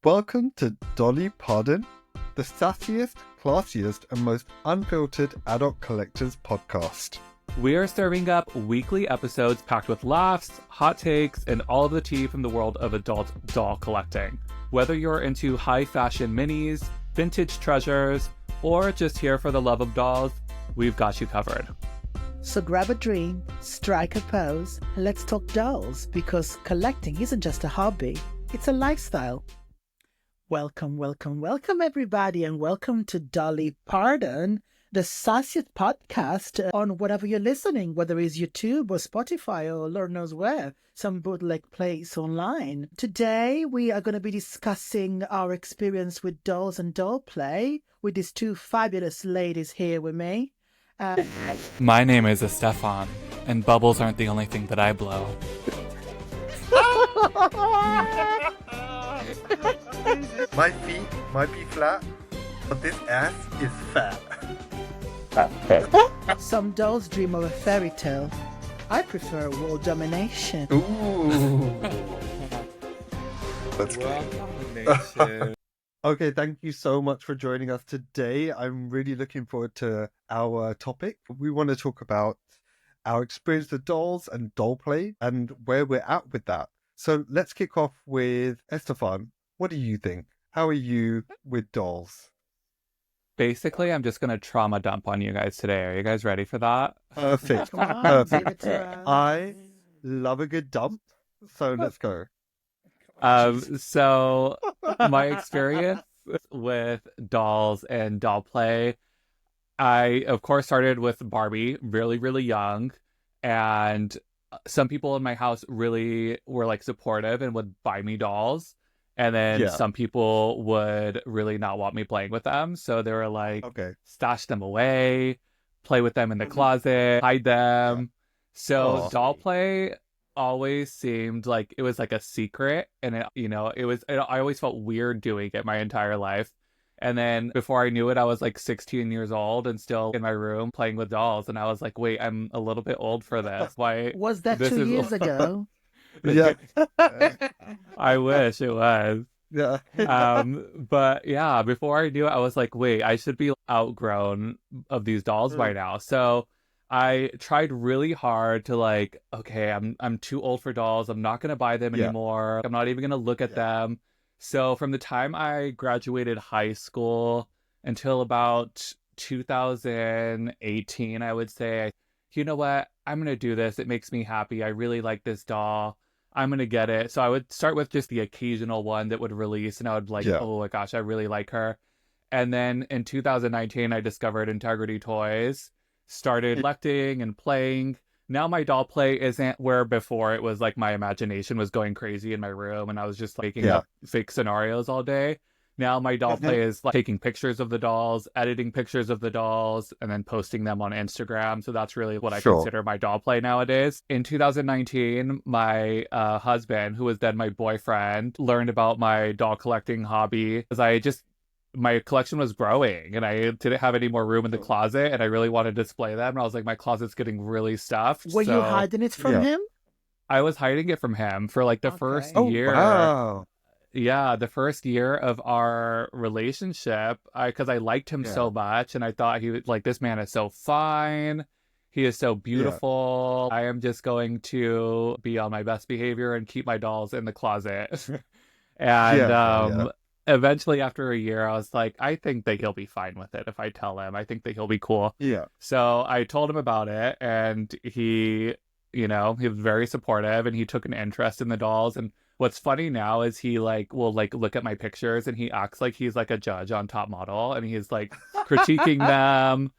Welcome to Dolly Pardon, the sassiest, classiest, and most unfiltered adult collectors podcast. We are serving up weekly episodes packed with laughs, hot takes, and all of the tea from the world of adult doll collecting. Whether you're into high fashion minis, vintage treasures, or just here for the love of dolls, we've got you covered. So grab a drink, strike a pose, and let's talk dolls, because collecting isn't just a hobby, it's a lifestyle. Welcome everybody, and welcome to Dolly Pardon, the sassiest podcast on whatever you're listening, whether it's YouTube or Spotify or Lord knows where, some bootleg place online. Today we are going to be discussing our experience with dolls and doll play with these two fabulous ladies here with me. My name is Estefan, and bubbles aren't the only thing that I blow. My feet might be flat, but this ass is fat. Some dolls dream of a fairy tale. I prefer world domination. Ooh. That's good. Okay, thank you so much for joining us today. I'm really looking forward to our topic. We want to talk about our experience with dolls and doll play and where we're at with that. So let's kick off with Estefan. What do you think? How are you with dolls? Basically, I'm just going to trauma dump on you guys today. Are you guys ready for that? Perfect. Come on, Perfect. give it to us. I love a good dump, so let's go. So my experience with dolls and doll play, I of course started with Barbie really, really young, and some people in my house really were like supportive and would buy me dolls. And then some people would really not want me playing with them. So they were like, stash them away, play with them in the closet, hide them. Yeah. So doll play always seemed like it was like a secret. And, I always felt weird doing it my entire life. And then before I knew it, I was like 16 years old and still in my room playing with dolls. And I was like, wait, I'm a little bit old for this. Why was that 2 years ago? Yeah. I wish it was. Yeah. But yeah, before I knew it, I was like, wait, I should be outgrown of these dolls by now. So I tried really hard to like, okay, I'm too old for dolls. I'm not going to buy them anymore. I'm not even going to look at them. So from the time I graduated high school until about 2018, I would say, you know what? I'm going to do this. It makes me happy. I really like this doll. I'm going to get it. So I would start with just the occasional one that would release, and I would like, oh my gosh, I really like her. And then in 2019, I discovered Integrity Toys, started collecting and playing. Now my doll play isn't where before it was like my imagination was going crazy in my room and I was just making up fake scenarios all day. Now my doll play is like taking pictures of the dolls, editing pictures of the dolls, and then posting them on Instagram. So that's really what I consider my doll play nowadays. In 2019, my husband, who was then my boyfriend, learned about my doll collecting hobby because my collection was growing and I didn't have any more room in the closet and I really wanted to display them. And I was like, my closet's getting really stuffed. Were you hiding it from him? I was hiding it from him for like the first year. Wow. Yeah, the first year of our relationship, because I liked him so much, and I thought he was like, this man is so fine. He is so beautiful. I am just going to be on my best behavior and keep my dolls in the closet. And eventually, after a year, I was like, I think that he'll be fine with it if I tell him. I think that he'll be cool. Yeah. So I told him about it, and he was very supportive, and he took an interest in the dolls. And what's funny now is he will look at my pictures and he acts like he's like a judge on Top Model and he's like critiquing them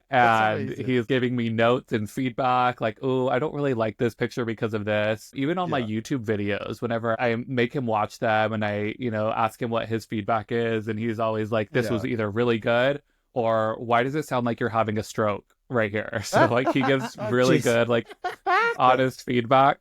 and he's giving me notes and feedback like, oh, I don't really like this picture because of this. Even on my YouTube videos, whenever I make him watch them and I, ask him what his feedback is, and he's always like, this was either really good or why does it sound like you're having a stroke right here? So like he gives really good, like honest feedback.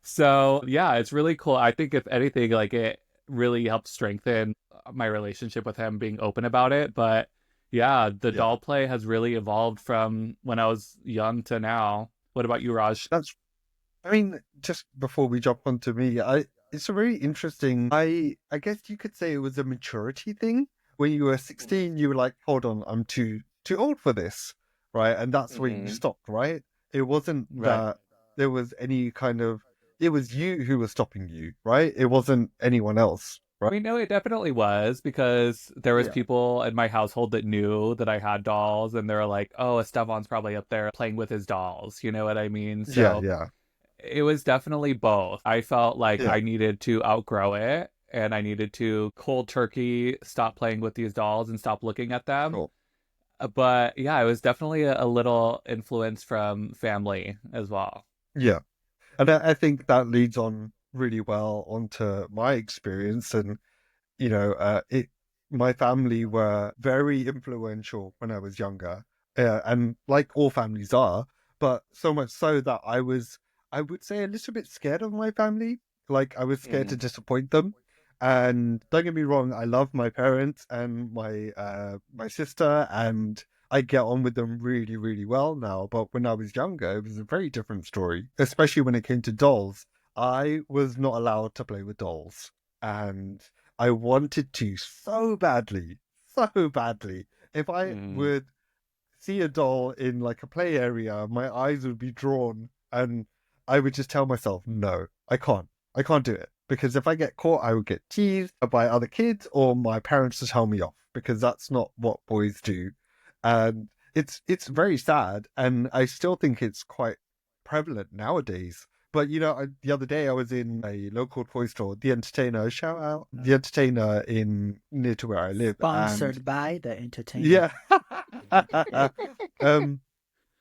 So yeah, it's really cool. I think if anything, like it really helped strengthen my relationship with him being open about it. But yeah, the doll play has really evolved from when I was young to now. What about you, Raj? I mean, just before we jump onto me, it's a really interesting. I guess you could say it was a maturity thing. When you were 16, you were like, "Hold on, I'm too old for this," right? And that's where you stopped, right? It wasn't Right. that there was any kind of. It was you who was stopping you, right? It wasn't anyone else, I right? mean, no, it definitely was because there was Yeah, people in my household that knew that I had dolls, and they were like, "Oh, Esteban's probably up there playing with his dolls." You know what I mean? yeah, So yeah, it was definitely both. I felt like yeah. I needed to outgrow it, and I needed to cold turkey stop playing with these dolls and stop looking at them. Cool. But yeah, it was definitely a little influence from family as well. Yeah. And I think that leads on really well onto my experience. And, my family were very influential when I was younger. And like all families are, but so much so that I would say, a little bit scared of my family. Like I was scared to Mm. disappoint them. And don't get me wrong, I love my parents and my sister, and I get on with them really, really well now. But when I was younger, it was a very different story, especially when it came to dolls. I was not allowed to play with dolls, and I wanted to so badly, so badly. If I Mm. would see a doll in like a play area, my eyes would be drawn, and I would just tell myself, no, I can't. I can't do it. Because if I get caught, I would get teased by other kids or my parents to tell me off, because that's not what boys do. And it's very sad, and I still think it's quite prevalent nowadays. But the other day I was in a local toy store, The Entertainer, shout out The Entertainer in near to where I live, and Sponsored by the entertainer. yeah. um,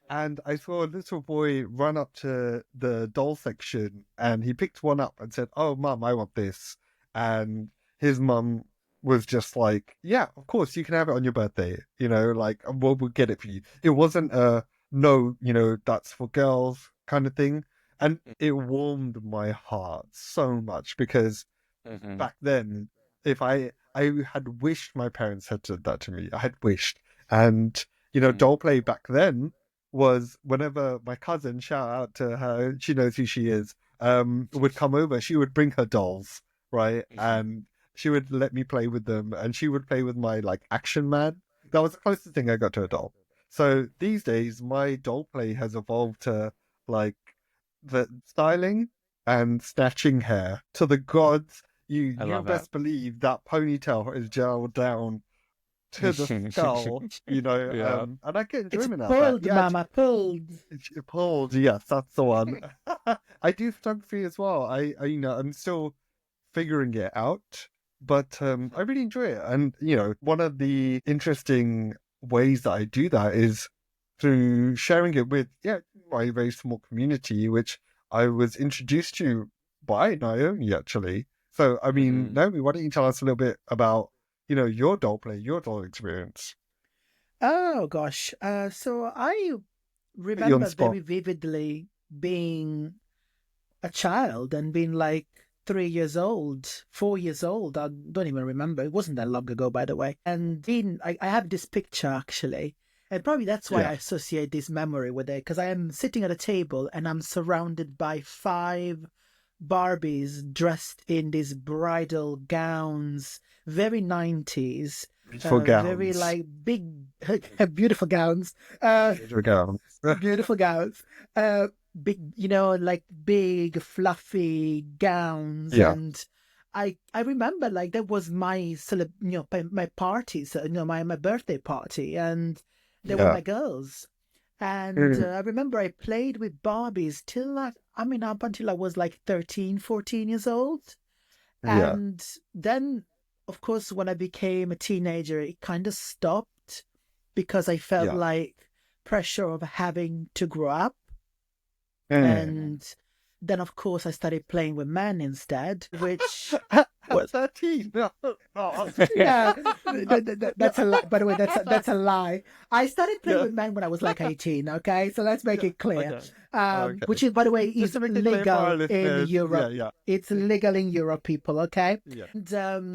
and I saw a little boy run up to the doll section, and he picked one up and said, "Oh, mum, I want this." And his mum was just like, "Yeah, of course, you can have it on your birthday. Like we'll get it for you." It wasn't a no, that's for girls kind of thing. And it warmed my heart so much, because Mm-hmm. back then, if I had wished my parents had said that to me. I had wished. And doll play back then was whenever my cousin, shout out to her, she knows who she is, would come over, she would bring her dolls, right? And she would let me play with them, and she would play with my like Action Man. That was the closest thing I got to a doll. So these days my doll play has evolved to like the styling and snatching hair to the gods. I You love it. best believe that ponytail is gelled down to the skull, Yeah. and I get It's enjoyment out of that. pulled, Yeah, mama, pulled. it's pulled. Yes, that's the one. I do photography as well. I'm still figuring it out, but I really enjoy it. And one of the interesting ways that I do that is through sharing it with my very small community, which I was introduced to by Naomi actually. So I mean, Mm-hmm. Naomi, why don't you tell us a little bit about your doll play, your doll experience? Oh gosh. So I Put you on the remember spot. very vividly being a child and being like 3 years old, 4 years old. I don't even remember. It wasn't that long ago, by the way. And I have this picture actually. And probably that's why Yeah, I associate this memory with it, because I am sitting at a table and I'm surrounded by 5 Barbies dressed in these bridal gowns, very 90s, beautiful very gowns. like big, beautiful gowns. Beautiful gowns. Beautiful gowns. Big, like big fluffy gowns. Yeah, And I remember like that was my my parties, my birthday party, and they were yeah, my girls. And mm, I remember I played with Barbies till like, I mean, up until I was like 13, 14 years old. yeah, And then, of course, when I became a teenager, it kind of stopped because I felt yeah. like pressure of having to grow up. Mm. And then, of course, I started playing with men instead, which At was 13. No. Oh, yeah, that's a lie. By the way, that's a lie. I started playing yeah. with men when I was like 18. Okay, so let's make Yeah. it clear. Okay. Okay. Which is, by the way, Just is to make it clear for our legal in listeners. Yeah, Europe. yeah, It's legal in Europe, people. Okay, yeah. and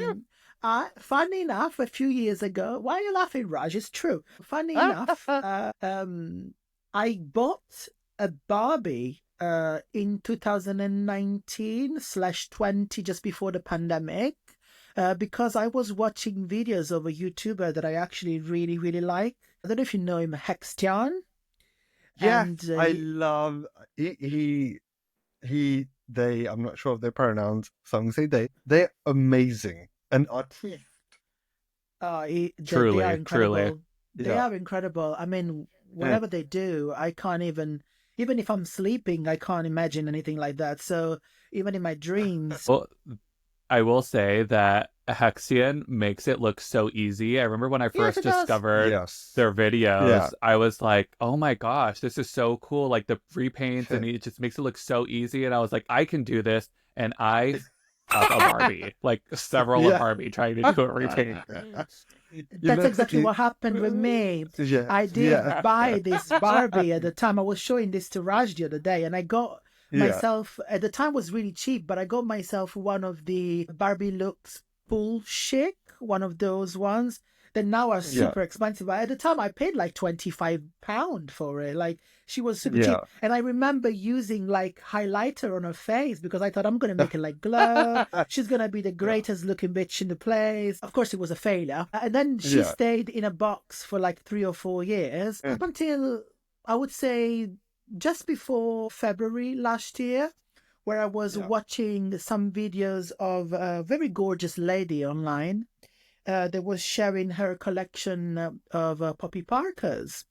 Yeah. funny enough, a few years ago, why are you laughing, Raj? It's true. Funny enough, I bought a Barbie in 2019/20, just before the pandemic, because I was watching videos of a YouTuber that I actually really, really like. I don't know if you know him, Hextion. Yes, I love they. I'm not sure of their pronouns, so I'm gonna say they. They're amazing and artistic. They are incredible. Truly. They are incredible. I mean, whatever they do, I can't even if I'm sleeping, I can't imagine anything like that. So even in my dreams. Well, I will say that Hexion makes it look so easy. I remember when I first discovered their videos, I was like, oh my gosh, this is so cool. Like the repaints and it just makes it look so easy. And I was like, I can do this. And I have a Barbie, like several of Barbie trying to do a repaint. That's exactly what happened with me. I did buy this Barbie at the time. I was showing this to Raj the other day, and I got myself, at the time was really cheap, but I got myself one of the Barbie Looks Pool Chic, one of those ones that now are super expensive. But at the time I paid like £25 for it. Like she was super cheap. And I remember using like highlighter on her face because I thought I'm going to make it like glow. She's going to be the greatest looking bitch in the place. Of course it was a failure. And then she stayed in a box for like 3 or 4 years up until I would say just before February last year, where I was watching some videos of a very gorgeous lady online that was sharing her collection of Poppy Parkers.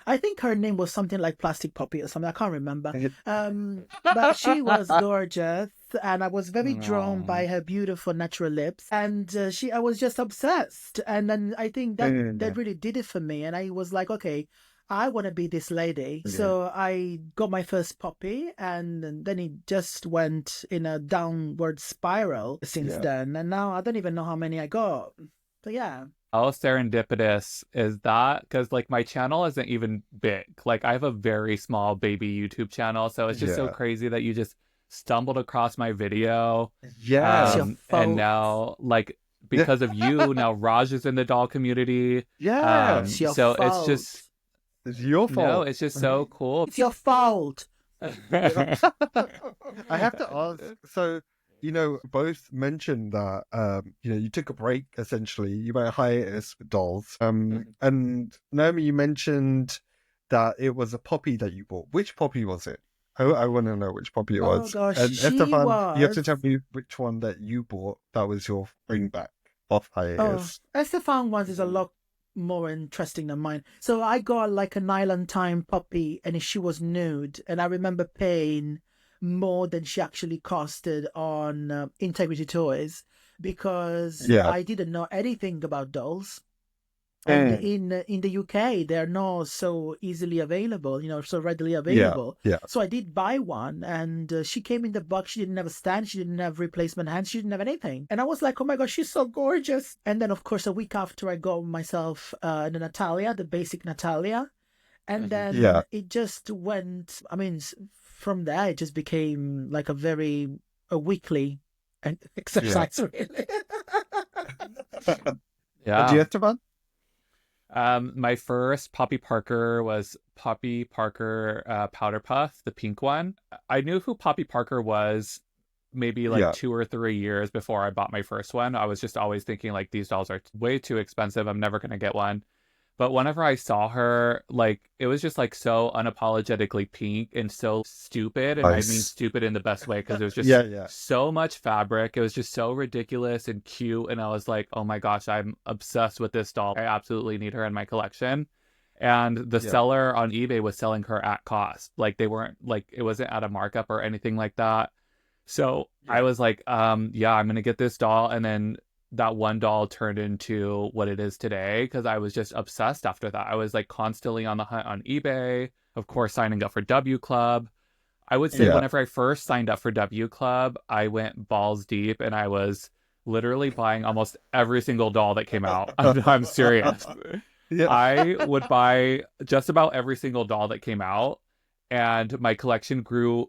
I think her name was something like Plastic Poppy or something. I can't remember. But she was gorgeous, and I was very drawn by her beautiful natural lips. And I was just obsessed. And then I think that really did it for me. And I was like, okay, I want to be this lady. So I got my first Poppy, and then it just went in a downward spiral since then. And now I don't even know how many I got. So yeah. How serendipitous is that? Because like my channel isn't even big. Like I have a very small baby YouTube channel, so it's just so crazy that you just stumbled across my video. And now like because of you, now Raj is in the doll community. So it's just. It's your fault. No, it's just so cool. It's your fault. I have to ask. So, both mentioned that, you took a break, essentially. You went hiatus with dolls. And Naomi, you mentioned that it was a Poppy that you bought. Which Poppy was it? I want to know which Poppy it was. Oh, gosh. And Estefan, you have to tell me which one that you bought that was your bring back off hiatus. Estefan ones is a lot more interesting than mine. So I got like a nylon time Poppy, and she was nude, and I remember paying more than she actually costed on Integrity Toys because I didn't know anything about dolls. And in the UK, they're not so easily available, so readily available. So I did buy one, and she came in the box. She didn't have a stand. She didn't have replacement hands. She didn't have anything. And I was like, oh my gosh, she's so gorgeous. And then, of course, a week after, I got myself the Natalia, the basic Natalia. And then it just went, I mean, from there, it just became like a weekly exercise, really. Do you have to run? My first Poppy Parker was Poppy Parker Powder Puff, the pink one. I knew who Poppy Parker was maybe like 2 or 3 years before I bought my first one. I was just always thinking like these dolls are way too expensive. I'm never going to get one. But whenever I saw her, like it was just like so unapologetically pink and so stupid. And I mean stupid in the best way because it was just so much fabric. It was just so ridiculous and cute. And I was like, oh my gosh, I'm obsessed with this doll. I absolutely need her in my collection. And the seller on eBay was selling her at cost. Like they weren't like, it wasn't at a markup or anything like that. So I was like, I'm going to get this doll. And then that one doll turned into what it is today because I was just obsessed after that. I was like constantly on the hunt on eBay, of course, signing up for W Club. I would say whenever I first signed up for W Club, I went balls deep and I was literally buying almost every single doll that came out. I'm serious. I would buy just about every single doll that came out, and my collection grew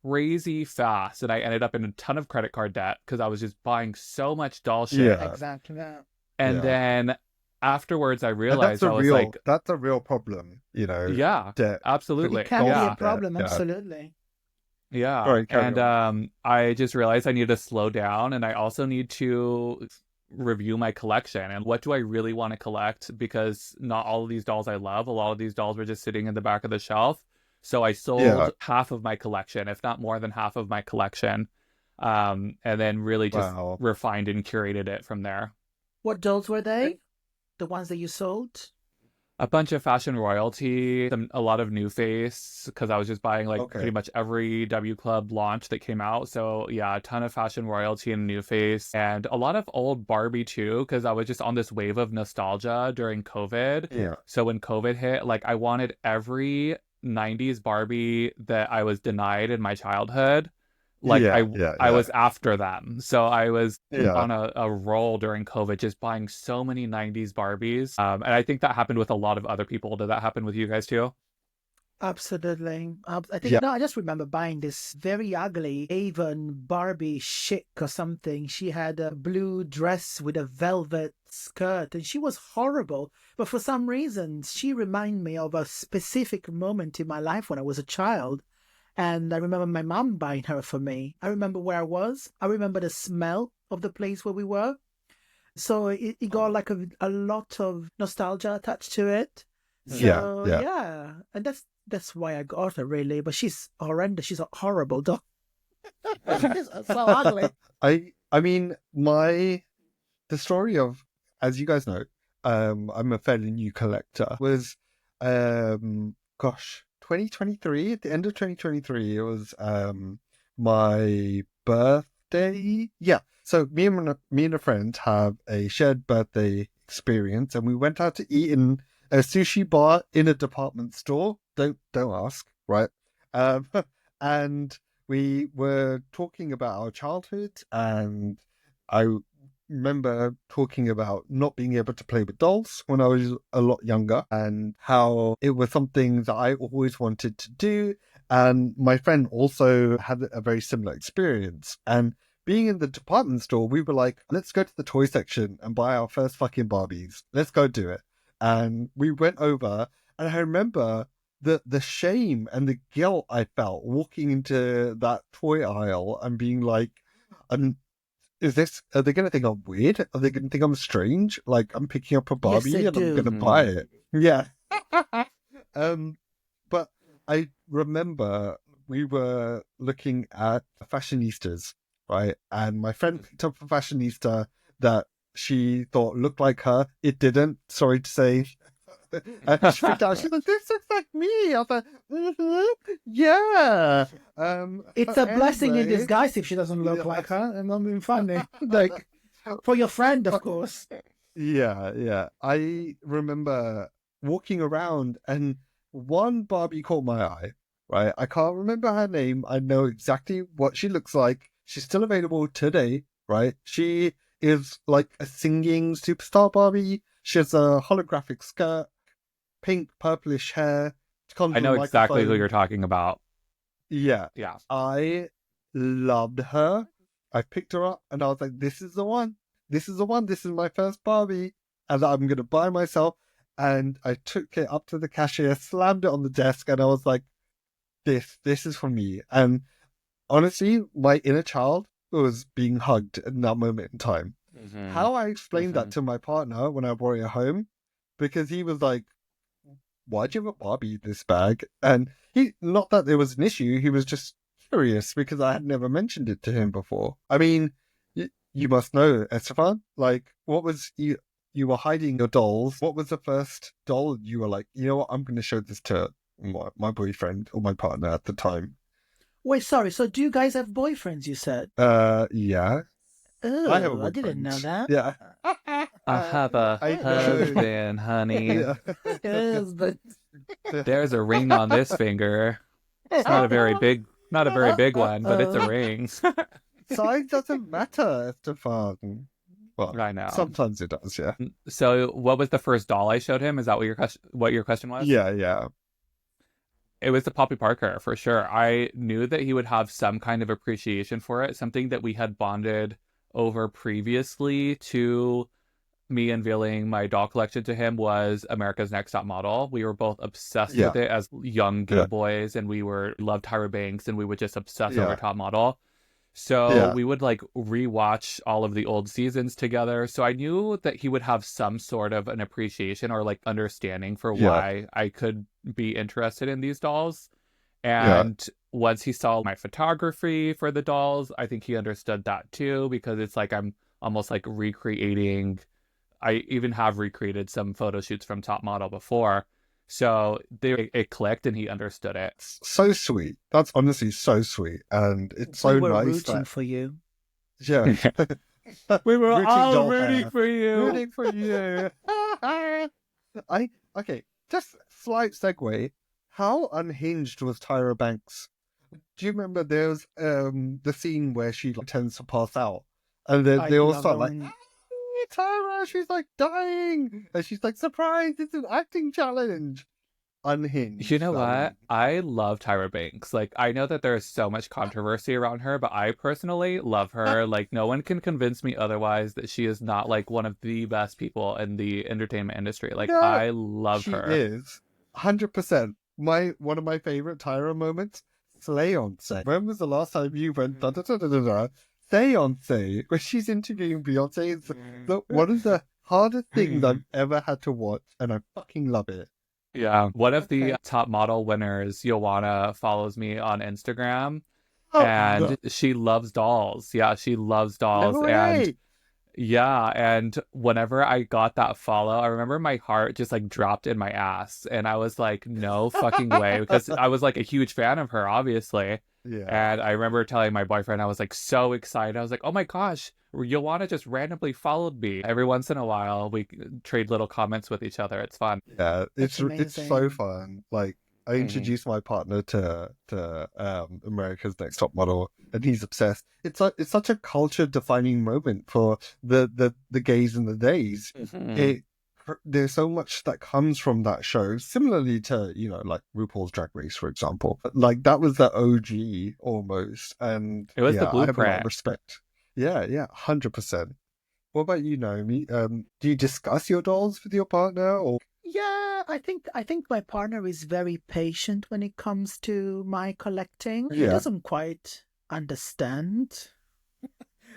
crazy fast, and I ended up in a ton of credit card debt because I was just buying so much doll shit. Exactly that. And then afterwards I And realized I was like, that's a real problem, you know. yeah, Debt. absolutely. It can be Yeah. a problem, Yeah. absolutely. Yeah. Sorry, carry And on. I just realized I need to slow down, and I also need to review my collection and what do I really want to collect, because not all of these dolls I love. A lot of these dolls were just sitting in the back of the shelf. So I Yeah. sold half of my collection, if not more than half of my collection. And then really just Wow. refined and curated it from there. What dolls were they? The ones that you sold? A bunch of fashion royalty, a lot of New Face, because I was just buying like Okay. pretty much every W Club launch that came out. So yeah, a ton of fashion royalty and New Face, and a lot of old Barbie too, because I was just on this wave of nostalgia during COVID. Yeah. So when COVID hit, like I wanted every 90s Barbie that I was denied in my childhood. Like I was after them. So I was on a roll during COVID, just buying so many 90s Barbies. And I think that happened with a lot of other people. Did that happen with you guys too? Absolutely. I think, Yeah. no, I just remember buying this very ugly Avon Barbie chic or something. She had a blue dress with a velvet skirt and she was horrible. But for some reason, she reminded me of a specific moment in my life when I was a child. And I remember my mom buying her for me. I remember where I was. I remember the smell of the place where we were. So it got like a lot of nostalgia attached to it. So yeah. And that's why I got her, really. But she's horrendous. She's a horrible dog. She's so ugly. I mean, the story of, as you guys know, I'm a fairly new collector, was 2023, at the end of 2023, it was my birthday. Yeah. So me and a friend have a shared birthday experience, and we went out to eat in a sushi bar in a department store. Don't ask, right? And we were talking about our childhood, and I remember talking about not being able to play with dolls when I was a lot younger, and how it was something that I always wanted to do. And my friend also had a very similar experience. And being in the department store, we were like, let's go to the toy section and buy our first fucking Barbies. Let's go do it. And we went over, and I remember the shame and the guilt I felt walking into that toy aisle and being like, are they going to think I'm weird? Are they going to think I'm strange? Like, I'm picking up a Barbie Yes, they and do. I'm going to buy it. Yeah. But I remember we were looking at fashionistas, right? And my friend picked up a fashionista that she thought looked like her. It didn't, sorry to say. And she freaked out. She's like, "This looks like me." I was like, yeah. It's a blessing in disguise if she doesn't look like her. I'm not being funny. Like, for your friend, of course. Yeah. I remember walking around, and one Barbie caught my eye, right? I can't remember her name. I know exactly what she looks like. She's still available today, right? She is like a singing superstar Barbie. She has a holographic skirt, pink, purplish hair. I know exactly who you're talking about. Yeah. Yeah. I loved her. I picked her up and I was like, this is the one. This is the one. This is my first Barbie. And I'm going to buy myself. And I took it up to the cashier, slammed it on the desk, and I was like, this is for me. And honestly, my inner child was being hugged in that moment in time. Mm-hmm. How I explained that to my partner when I brought it home, because he was like, why'd you have a Barbie in this bag? And not that there was an issue, he was just curious because I had never mentioned it to him before. I mean, you must know, Estefan, like, what was you were hiding your dolls. What was the first doll you were like, you know what, I'm going to show this to my boyfriend or my partner at the time? Wait, sorry. So do you guys have boyfriends, you said? Yeah. Oh, I didn't know that. Yeah. I have a husband, honey. Yeah. Husband. There's a ring on this finger. It's not a very big one, but it's a ring. Size doesn't matter, Estefan. Well, I know. Sometimes it does, yeah. So, what was the first doll I showed him? Is that what your question was? Yeah. It was the Poppy Parker, for sure. I knew that he would have some kind of appreciation for it, something that we had bonded over previously to me unveiling my doll collection to him was America's Next Top Model. We were both obsessed with it as young gay boys, and we loved Tyra Banks, and we would just obsess over Top Model. So we would like rewatch all of the old seasons together. So I knew that he would have some sort of an appreciation or like understanding for why I could be interested in these dolls. And once he saw my photography for the dolls, I think he understood that too, because it's like I'm almost like recreating. I even have recreated some photo shoots from Top Model before. So it clicked and he understood it. So sweet. That's honestly so sweet. And it's so we were nice. Rooting for you. Yeah. We were all rooting for you. Rooting for you. Okay, just slight segue. How unhinged was Tyra Banks? Do you remember there's the scene where she tends to pass out? And then they all start like, hey, Tyra, she's like dying. And she's like, surprise, it's an acting challenge. Unhinged. You know what? I love Tyra Banks. Like, I know that there's so much controversy around her, but I personally love her. Like, no one can convince me otherwise that she is not like one of the best people in the entertainment industry. Like, I love her. She is 100%. One of my favorite Tyra moments, Seance. When was the last time you went Seance, where she's interviewing Beyonce? It's one of the hardest things I've ever had to watch, and I fucking love it. Yeah. One of the Top Model winners, Joanna, follows me on Instagram, and she loves dolls. Yeah, she loves dolls. No and way. yeah, and whenever I got that follow, I remember my heart just like dropped in my ass, and I was like, no fucking way, because I was like a huge fan of her, obviously. Yeah. And I remember telling my boyfriend, I was like so excited. I was like, oh my gosh, Joanna just randomly followed me. Every once in a while, we trade little comments with each other. It's fun. Yeah, it's so fun. Like, I introduced my partner to America's Next Top Model, and he's obsessed. It's such a culture-defining moment for the gays and the days. There's so much that comes from that show, similarly to, like RuPaul's Drag Race, for example. Like, that was the OG almost, and it was the blueprint. I have a lot of respect. Yeah, 100%. What about you, Naomi? Do you discuss your dolls with your partner, or? Yeah, I think my partner is very patient when it comes to my collecting. Yeah. He doesn't quite understand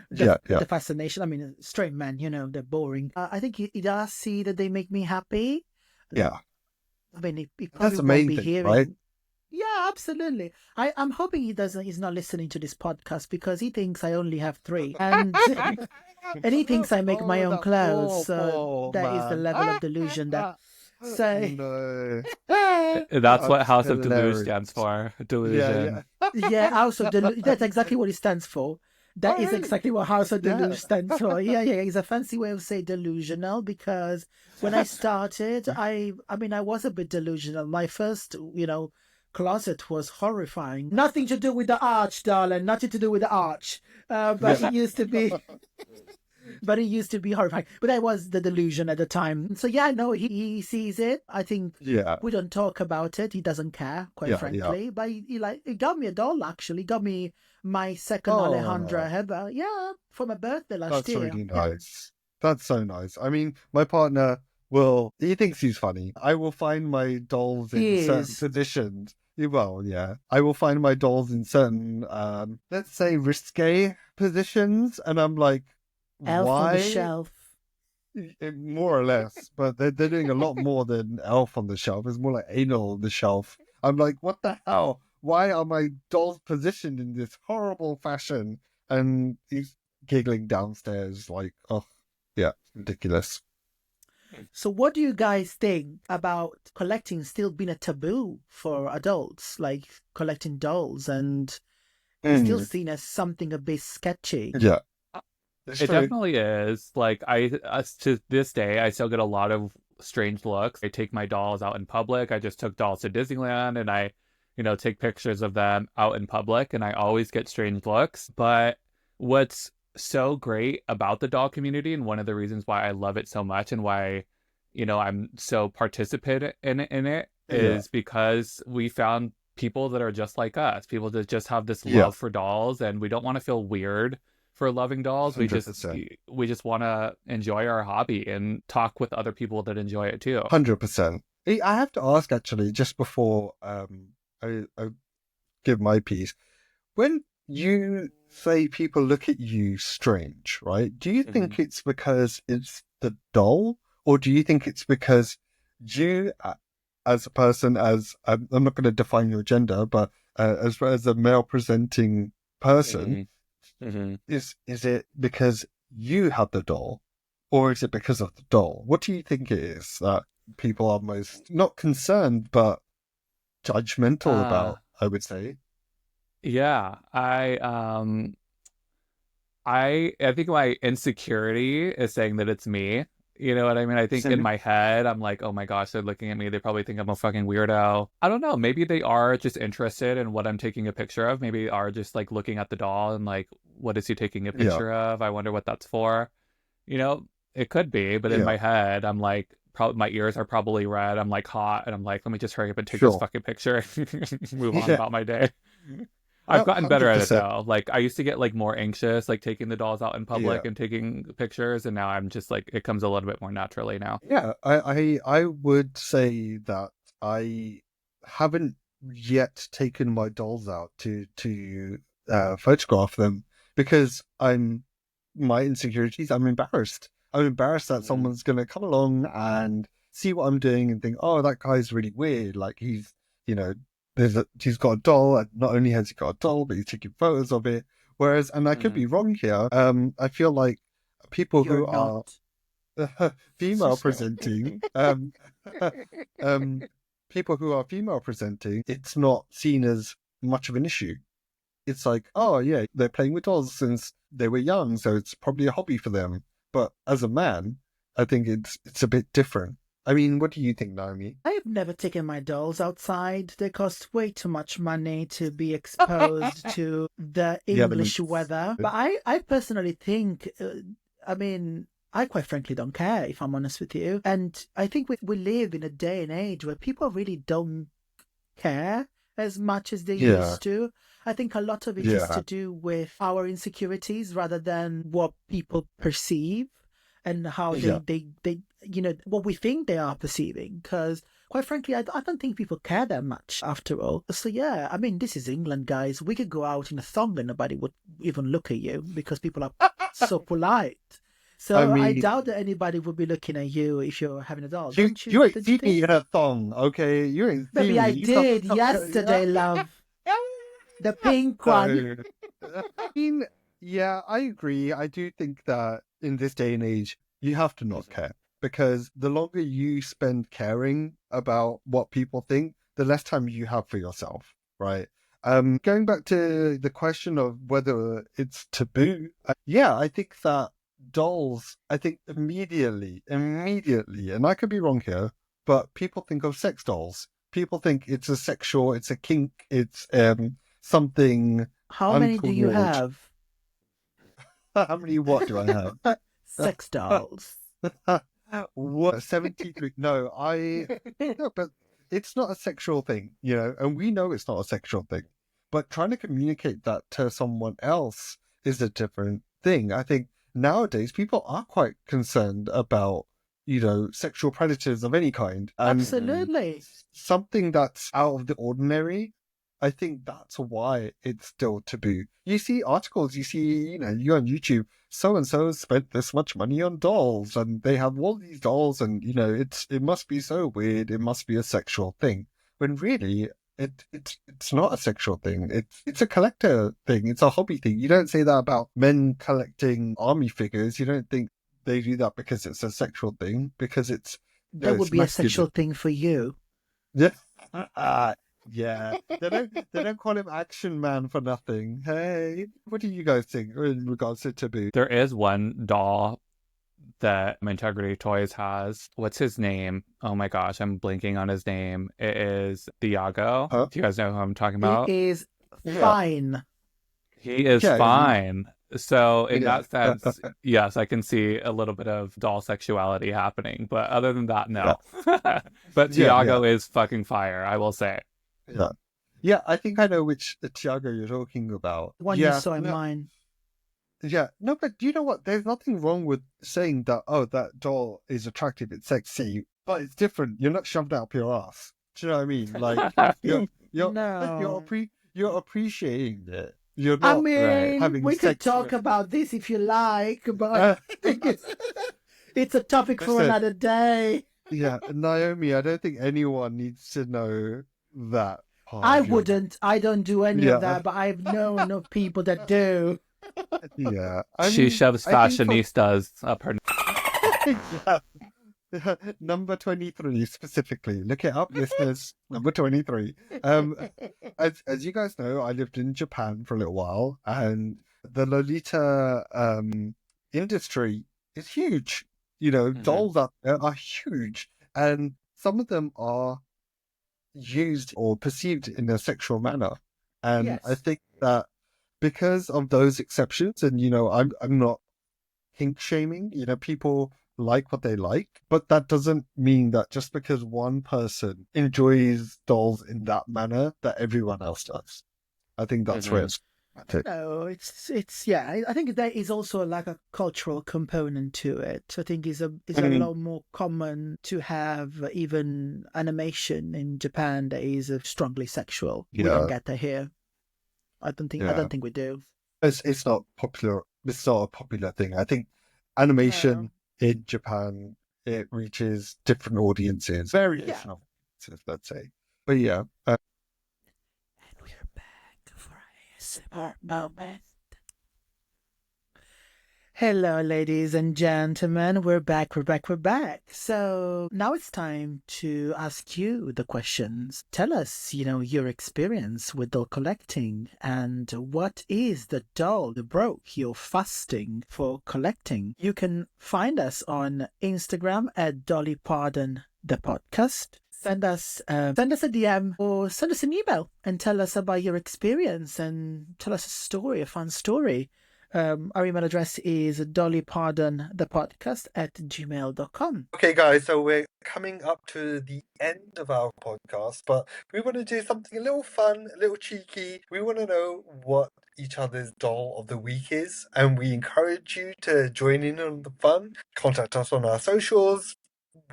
the fascination. I mean, straight men, they're boring. I think he does see that they make me happy. Yeah. I mean, he probably that's won't amazing, be hearing. Right? Yeah, absolutely. I'm hoping he's not listening to this podcast, because he thinks I only have 3. And and he thinks I make my own clothes. So that is the level of delusion that. So that's what House of Deluge stands for. Delusion. Yeah, House of Deluge. That's exactly what it stands for. That is exactly what House of Deluge stands for. Yeah. It's a fancy way of saying delusional, because when I started, I was a bit delusional. My first, closet was horrifying. Nothing to do with the arch, darling. Nothing to do with the arch. But it used to be. But it used to be horrifying. But I was the delusion at the time. So yeah, no, he sees it. I think we don't talk about it. He doesn't care, quite frankly. But he got me a doll, actually. He got me my second Alejandra ever. Yeah, for my birthday last year. That's really nice. That's so nice. I mean, my partner he thinks he's funny. I will find my dolls in certain positions. Well, yeah. I will find my dolls in certain, let's say, risque positions. And I'm like, Elf why? On the Shelf. More or less, but they're doing a lot more than Elf on the Shelf. It's more like Anal on the Shelf. I'm like, what the hell? Why are my dolls positioned in this horrible fashion? And he's giggling downstairs like, oh, yeah, ridiculous. So what do you guys think about collecting still being a taboo for adults, like collecting dolls, and still seen as something a bit sketchy? Yeah. It definitely is. Like, to this day, I still get a lot of strange looks. I take my dolls out in public. I just took dolls to Disneyland, and I, take pictures of them out in public, and I always get strange looks. But what's so great about the doll community, and one of the reasons why I love it so much, and why, I'm so participant in it, is because we found people that are just like us. People that just have this love for dolls, and we don't want to feel weird for loving dolls. 100%. We just want to enjoy our hobby and talk with other people that enjoy it too. 100%. I have to ask, actually, just before I give my piece, when you say people look at you strange, right? Do you think it's because it's the doll, or do you think it's because you, as a person, as I'm not going to define your gender, but as a male presenting person, is it because you have the doll, or is it because of the doll? What do you think it is that people are most not concerned but judgmental about, I would say? Yeah, I think my insecurity is saying that it's me. You know what I mean? I think in my head, I'm like, oh my gosh, they're looking at me. They probably think I'm a fucking weirdo. I don't know. Maybe they are just interested in what I'm taking a picture of. Maybe they are just like looking at the doll and like, what is he taking a picture of? I wonder what that's for. You know, it could be, but in my head, I'm like, probably my ears are probably red. I'm like hot, and I'm like, let me just hurry up and take this fucking picture and move on about my day. I've gotten better at it 100%. though. Like I used to get like more anxious, like taking the dolls out in public and taking pictures, and now I'm just like it comes a little bit more naturally now. Yeah, I would say that I haven't yet taken my dolls out to photograph them because my insecurities. I'm embarrassed. I'm embarrassed that someone's gonna come along and see what I'm doing and think, oh, that guy's really weird. Like he's, he's got a doll, and not only has he got a doll, but he's taking photos of it. Whereas, and I could be wrong here. I feel like people who are female presenting, people who are female presenting, it's not seen as much of an issue. It's like, oh yeah, they're playing with dolls since they were young, so it's probably a hobby for them. But as a man, I think it's a bit different. I mean, what do you think, Naomi? I have never taken my dolls outside. They cost way too much money to be exposed to the English weather. But I personally think, I quite frankly don't care, if I'm honest with you. And I think we live in a day and age where people really don't care as much as they used to. I think a lot of it is to do with our insecurities rather than what people perceive and how they what we think they are perceiving. Because quite frankly, I don't think people care that much after all. So yeah, I mean, this is England, guys. We could go out in a thong and nobody would even look at you because people are so polite. So I doubt that anybody would be looking at you if you're having a doll. You ain't seen me in a thong, okay? You ain't seen me. Maybe I did yesterday, love. The pink one. I mean, yeah, I agree. I do think that in this day and age, you have to not care, because the longer you spend caring about what people think, the less time you have for yourself, right? Going back to the question of whether it's taboo, I think that dolls, I think immediately, and I could be wrong here, but people think of sex dolls. People think it's a kink, it's something. How many do you have? How many what do I have? Sex dolls. What? 73? No, no, but it's not a sexual thing, and we know it's not a sexual thing. But trying to communicate that to someone else is a different thing. I think nowadays people are quite concerned about, sexual predators of any kind. And absolutely. Something that's out of the ordinary, I think that's why it's still taboo. You see articles, you on YouTube, so-and-so spent this much money on dolls, and they have all these dolls, and, it must be so weird, it must be a sexual thing. When really, it's not a sexual thing. It's a collector thing. It's a hobby thing. You don't say that about men collecting army figures. You don't think they do that because it's a sexual thing, because it's... That would be a sexual thing for you. Yeah. Yeah, they don't call him Action Man for nothing. Hey, what do you guys think in regards to taboo? There is one doll that Integrity Toys has. What's his name? Oh my gosh, I'm blanking on his name. It is Thiago. Huh? Do you guys know who I'm talking about? He is fine. He is fine. So in that sense, yes, I can see a little bit of doll sexuality happening. But other than that, no. But Thiago is fucking fire, I will say. Yeah, I think I know which Thiago you're talking about. The one you saw in mine. Yeah, no, but do you know what? There's nothing wrong with saying that, oh, that doll is attractive, it's sexy, but it's different. You're not shoved up your ass. Do you know what I mean? Like, you're, No. you're appreciating it. You're I not Right. mean, having we could sex talk with. about this if you like, but it's a topic for Listen, another day. yeah, Naomi, I don't think anyone needs to know that part I of your life. wouldn't. I don't do any of Yeah, that, but I've known of people that do. yeah. I She mean, shoves I think for fashionistas up her. yeah. Number 23 specifically. Look it up, listeners. Number 23. As you guys know, I lived in Japan for a little while, and the Lolita industry is huge. You know, dolls up there are huge, and some of them are used or perceived in a sexual manner. And I Yes. think that because of those exceptions, and I'm not kink shaming. People like what they like, but that doesn't mean that just because one person enjoys dolls in that manner, that everyone else does. I think that's where it's at it. No, it's yeah. I think there is also like a cultural component to it. I think is a Mm, lot more common to have even animation in Japan that is strongly sexual. We don't yeah, get that here. I yeah. don't think we do. It's not popular. It's not a popular thing. I think No. animation in Japan, it reaches different audiences, Yeah. variation of audiences, let's say. But yeah, And we're back for a ASMR moment. Hello, ladies and gentlemen. We're back, we're back, we're back. So now it's time to ask you the questions. Tell us, your experience with doll collecting and what is the doll that broke your fasting for collecting. You can find us on Instagram at Dolly Pardon the podcast. Send us a DM or send us an email and tell us about your experience and tell us a story, a fun story. Our email address is dollypardonthepodcast@gmail.com. okay, guys, so we're coming up to the end of our podcast, but we want to do something a little fun, a little cheeky. We want to know what each other's doll of the week is, and we encourage you to join in on the fun. Contact us on our socials,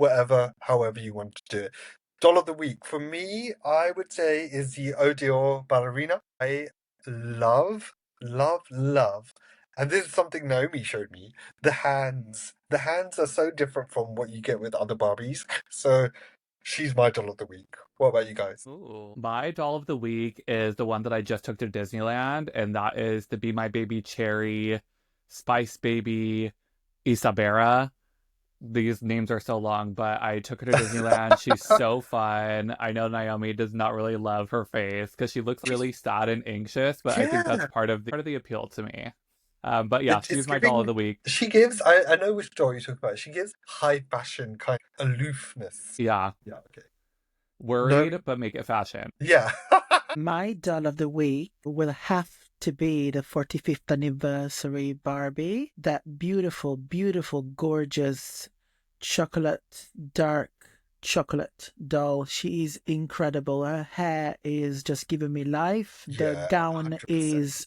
however you want to do it. Doll of the week, for me, I would say is the Odeo ballerina. I love, love, love. And this is something Naomi showed me. The hands. The hands are so different from what you get with other Barbies. So she's my doll of the week. What about you guys? Ooh. My doll of the week is the one that I just took to Disneyland, and that is the Be My Baby Cherry Spice Baby Isabera. These names are so long, but I took her to Disneyland. She's so fun. I know Naomi does not really love her face because she looks really sad and anxious, but I think that's Yeah. part of the appeal to me. But yeah, It's she's my doll of giving. the week. She gives. I know which doll you talk about. She gives high fashion kind of aloofness. Yeah, Yeah. Okay. No. worried, but make it fashion. Yeah. My doll of the week will have to be the 45th anniversary Barbie. That beautiful, beautiful, gorgeous dark chocolate doll. She is incredible. Her hair is just giving me life. The Yeah. gown 100%. is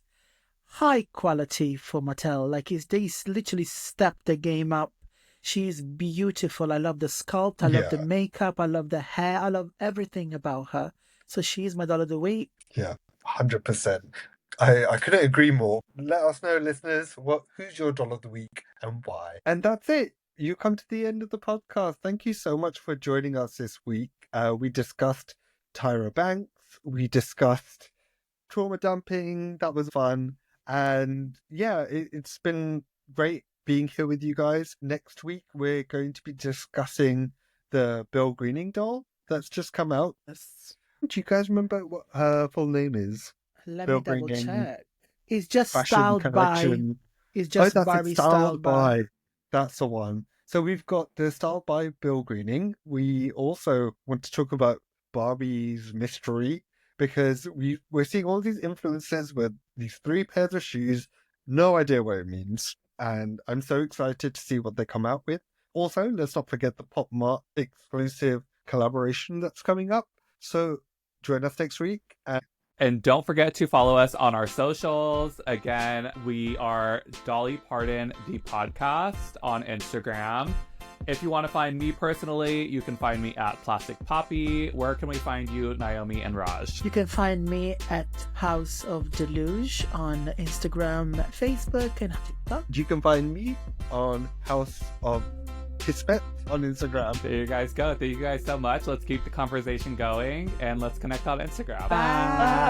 high quality for Mattel. Like they literally stepped the game up. She's beautiful. I love the sculpt. I love the Yeah. makeup. I love the hair. I love everything about her. So she's my doll of the week. Yeah. 100%. I couldn't agree more. Let us know, listeners, who's your doll of the week and why. And that's it. You come to the end of the podcast. Thank you so much for joining us this week. We discussed Tyra Banks. We discussed trauma dumping. That was fun. And yeah, it's been great being here with you guys. Next week, we're going to be discussing the Bill Greening doll that's just come out. Do you guys remember what her full name is? Let Bill me double Greening check. It's just Fashion styled by. Collection. It's Oh, just that's it. Barbie Styled styled by. by. That's the one. So we've got the Styled by Bill Greening. We also want to talk about Barbie's mystery because we're seeing all these influencers with these 3 pairs of shoes. No idea what it means. And I'm so excited to see what they come out with. Also, let's not forget the Pop Mart exclusive collaboration that's coming up. So join us next week. And And don't forget to follow us on our socials. Again, we are Dolly Parton, the podcast on Instagram. If you want to find me personally, you can find me at Plastic Poppy. Where can we find you, Naomi and Raj? You can find me at House of Deluge on Instagram, Facebook, and TikTok. You can find me on House of Kismet on Instagram. There you guys go. Thank you guys so much. Let's keep the conversation going and let's connect on Instagram. Bye.